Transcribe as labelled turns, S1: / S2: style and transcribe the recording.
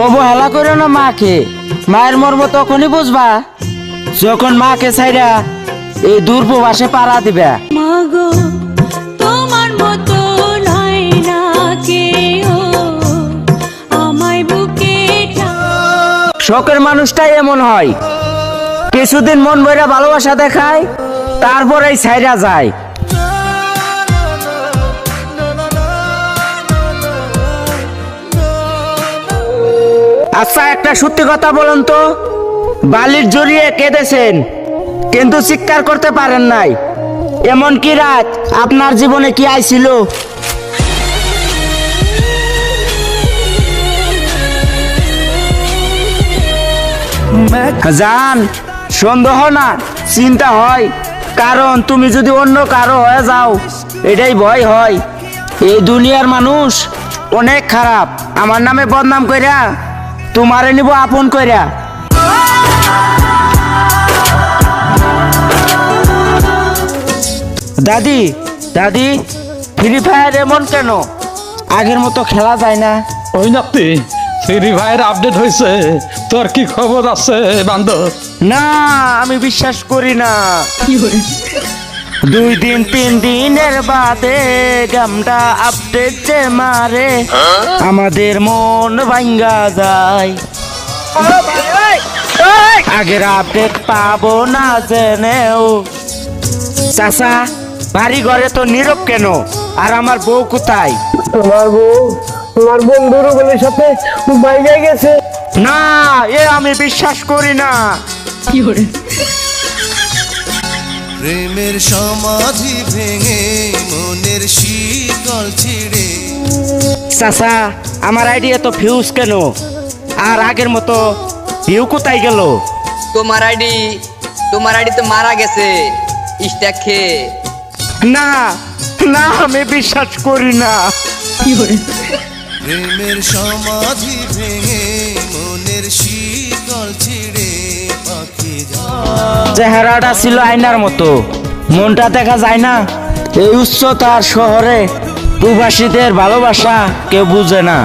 S1: অবহেলা করো না মাকে। মায়ের মর্ম তখনই বুঝবা যখন মাকে ছাইরা এই দূরপ্রবাসে পাড়া দিবা।
S2: মাগো তোমার মতো নাই না কেউ আমায় বুকে
S1: শখের মানুষটাই এমন হয়, কিছুদিন মন ভরে ভালোবাসা দেখায়, তারপরেই ছাইরা যায়। আচ্ছা, একটা সত্যি কথা বলুন তো, বালির জড়িয়ে কেঁদেছেন কিন্তু চিৎকার করতে পারেন নাই, এমন কি রাত আপনার জীবনে কি আইছিল? জান, সন্দেহ না, চিন্তা হয়, কারণ তুমি যদি অন্য কারো হয়ে যাও এটাই ভয় হয়। এই দুনিয়ার মানুষ অনেক খারাপ, আমার নামে বদনাম কইরা তোমারে নিব আপন কইরা। দাদি দাদি, ফ্রি ফায়ার এমন কেন? আগের মতো খেলা যায় না।
S3: ওই নাতি, ফ্রি ফায়ার আপডেট হয়েছে, তোর কি খবর আছে বান্ধব?
S1: না, আমি বিশ্বাস করি না। 2 দিন 3 দিনের বাদে গামটা আপডেট যে মারে, আমাদের মন ভাঙ্গা যায়। আগের আপডেট পাবো না জেনেও। চাচা, বাড়ি ঘরে তো নীরব কেন? আর আমার বউ কোথায়?
S4: তোমার বন্ধুর বলে সাথে বাইরে গেছে।
S1: না, এ আমি বিশ্বাস করি না।
S5: প্রেমের সমাধি ভেঙে মনের শিকল ছিঁড়ে।
S1: চাচা, আমার আইডিয়া তো ফিউজ কেন? আর আগের মতো ভিউ কোথায় গেল?
S6: তোমার আইডি তো মারা গেছে স্ট্যাক খেয়ে।
S1: না না, আমি বিশ্বাস করি না।
S5: প্রেমের সমাধি ভেঙে মনের শিকল ছিঁড়ে পাখি যায়।
S1: চেহারাটা ছিল আয়নার মতো, মনটা দেখা যায় না। এই উচ্চতার শহরে প্রবাসীদের ভালোবাসা কেউ বুঝে না।